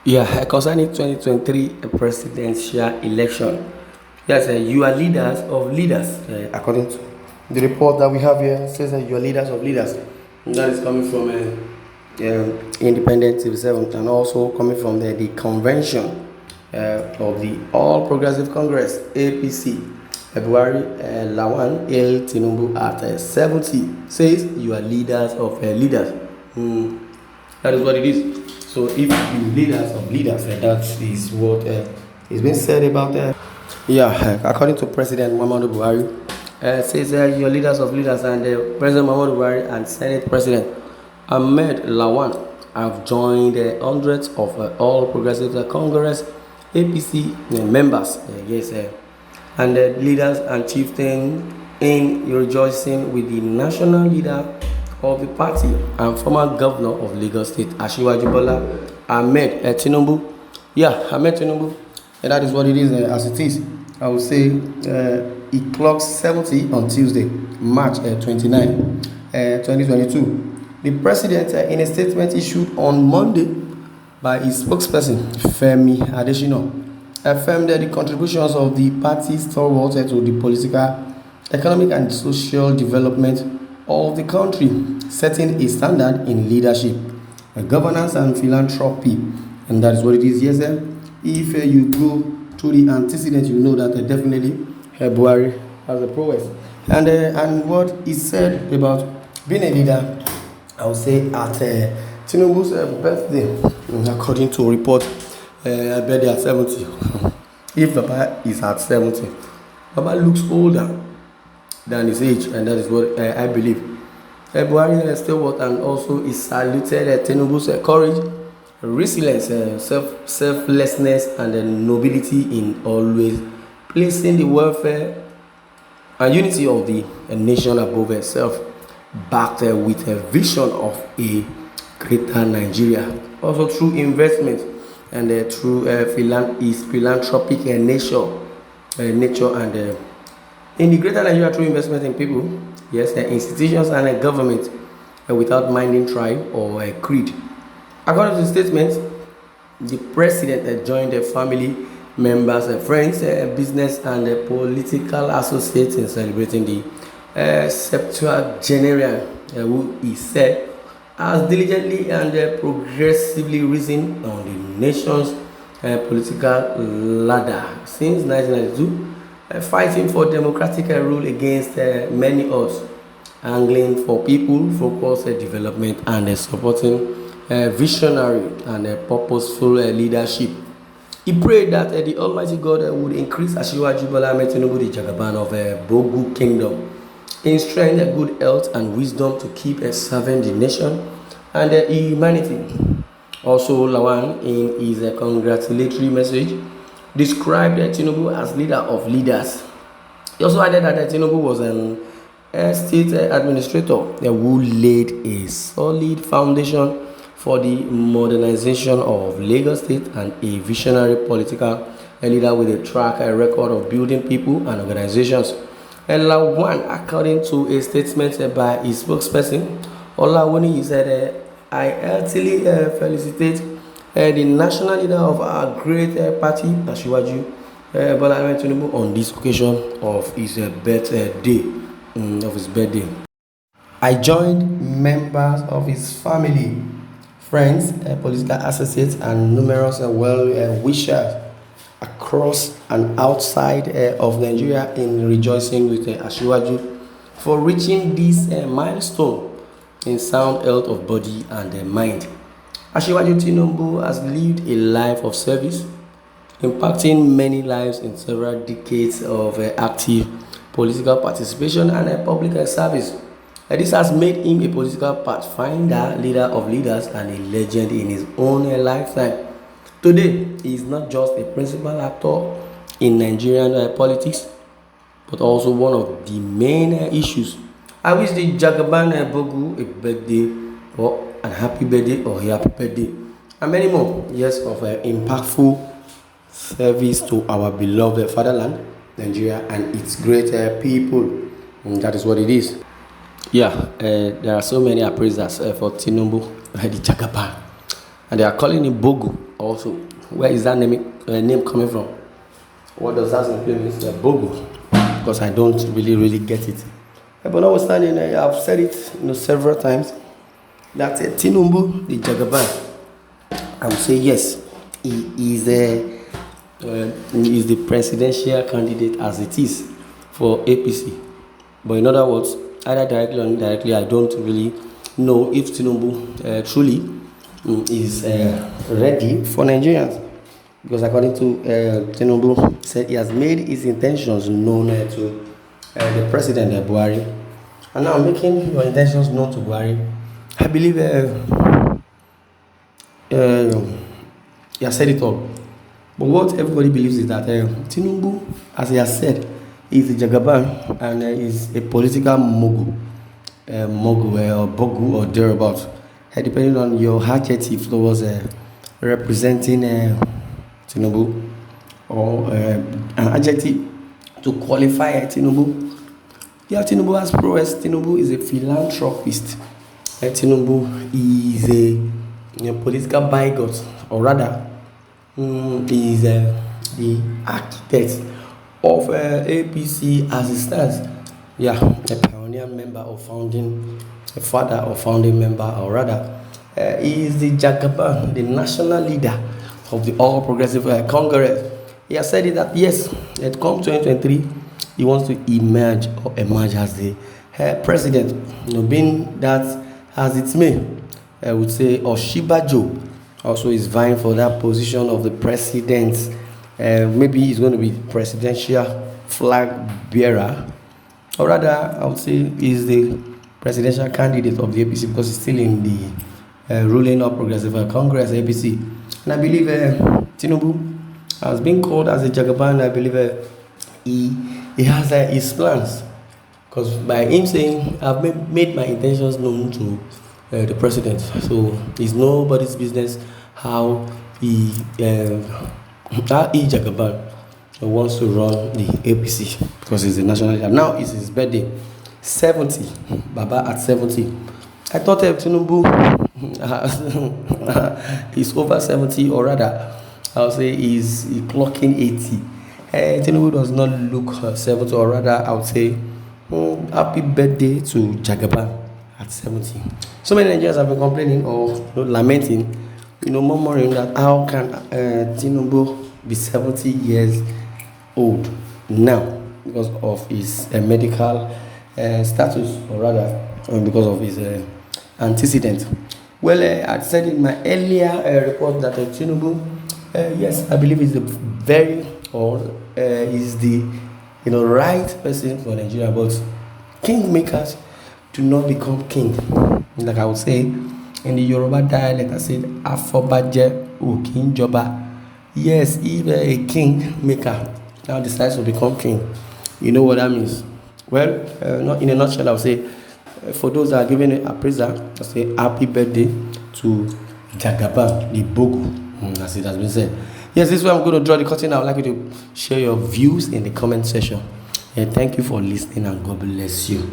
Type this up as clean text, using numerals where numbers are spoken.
Yeah, concerning 2023 presidential election. Yes, you are leaders of leaders. According to the report that we have here, it says that you are leaders of leaders. And that is coming from Independent Civil Servant and also coming from the convention of the All Progressive Congress, APC. Buhari Lawan L. Tinubu at 70 says you are leaders of leaders. That is what it is. So if you leaders of leaders, that is what is being said about yeah, according to President Muhammadu Buhari, says your leaders of leaders and President Muhammadu Buhari and Senate President Ahmed Lawan have joined hundreds of All Progressive Congress APC members, yes, and leaders and chieftains in rejoicing with the national leader of the party and former governor of Lagos State, Asiwaju Bola Ahmed Tinubu. Yeah, Ahmed Tinubu, and that is what it is as it is. I would say he clocked 70 on Tuesday, March 29, 2022. The president, in a statement issued on Monday by his spokesperson, Femi Adesina, affirmed that the contributions of the parties towards to the political, economic, and social development of the country, setting a standard in leadership, governance, and philanthropy. And that is what it is. Yes, sir. If you go to the antecedent, you know that definitely Buhari has a prowess. And what he said about being a leader, I would say at Tinubu's birthday, according to a report, birthday at 70. If Baba is at 70, Baba looks older than his age, and that is what I believe. Buhari is still what, and also he saluted Tinubu's courage, resilience, selflessness, and nobility in always placing the welfare and unity of the nation above itself, backed with a vision of a greater Nigeria. Also through investment and through his philanthropic nature and in the greater Nigeria through investment in people, yes, institutions and government without minding tribe or creed. According to the statement, the president joined the family members, friends, business, and political associates in celebrating the Septuagenarian, who he said has diligently and progressively risen on the nation's political ladder since 1992. Fighting for democratic rule against many odds, angling for people-focused development and supporting visionary and purposeful leadership. He prayed that the Almighty God would increase Asiwaju Bola Ahmed Tinubu, the Jagaban of Bogu Kingdom, in strength, good health, and wisdom to keep serving the nation and humanity. Also, Lawan, in his congratulatory message, described Tinubu as leader of leaders. He also added that Tinubu was an state administrator who laid a solid foundation for the modernization of Lagos State and a visionary political leader with a track record of building people and organizations. And Lawan, according to a statement by his spokesperson, Olawuni, he said, I heartily felicitate the national leader of our great party, Asiwaju Bola Ahmed Tinubu, on this occasion of his birthday. I joined members of his family, friends, political associates, and numerous well-wishers across and outside of Nigeria in rejoicing with Asiwaju for reaching this milestone in sound health of body and mind. Asiwaju Tinubu has lived a life of service, impacting many lives in several decades of active political participation and public service. This has made him a political pathfinder, leader of leaders, and a legend in his own lifetime. Today, he is not just a principal actor in Nigerian politics, but also one of the main issues. I wish the Jagaban Bogu a birthday or a happy birthday or a happy birthday and many more years of impactful service to our beloved fatherland, Nigeria, and its great people. And that is what it is. Yeah, there are so many appraisers for Tinubu, the Jagaban, and they are calling him Bogu Also, where is that name coming from? What does that simply mean? Bogo, because I don't really get it. But notwithstanding, I've said it several times that Tinubu, the Jagaban, I would say yes, he is the presidential candidate as it is for APC. But in other words, either directly or indirectly, I don't really know if Tinubu truly is ready for Nigerians. Because according to Tinubu, said he has made his intentions known to the president Buhari. And now making your intentions known to Buhari, I believe he has said it all. But what everybody believes is that Tinubu, as he has said, is a Jagaban and is a political mogul, or bogu or thereabouts, depending on your adjective towards representing Tinubu, or an adjective to qualify Tinubu. Yeah, Tinubu has prowess. Tinubu is a philanthropist. Tinubu is a political bigot, or rather, he is the architect of APC as it stands. Yeah, a pioneer member or a father or founding member, or rather, he is the Jagaban, the national leader of the All Progressive Congress. He has said it that yes, at come 2023, he wants to emerge as the president. Being that as it may, I would say Oshibajo also is vying for that position of the president. Maybe he's going to be presidential flag bearer, or rather, I would say he's the presidential candidate of the APC because he's still in the ruling All Progressive Congress APC. And I believe Tinubu has been called as a Jagaban. I believe he has his plans, because by him saying I've made my intentions known to the president, so it's nobody's business how he Jagaban wants to run the APC, because he's the national leader. Now it's his birthday, 70, Baba at 70. I thought Tinubu is over 70, or rather, I'll say he's clocking 80. Tinubu does not look 70, or rather, I would say happy birthday to Jagaban at 70. So many Nigerians have been complaining or lamenting, murmuring that how can Tinubu be 70 years old now because of his medical status, or rather because of his antecedent. Well, I said in my earlier report that Tinubu, yes, I believe is is the right person for Nigeria, but kingmakers do not become king. Like I would say in the Yoruba dialect, I said Afobaje o king joba. Yes, if a king maker now decides to become king, you know what that means. Well, not in a nutshell, I would say for those that are giving a appraiser, I say happy birthday to Jagaba, the Bogu, as it has been said. Yes, this is where I'm going to draw the curtain. I would like you to share your views in the comment section. And thank you for listening, and God bless you.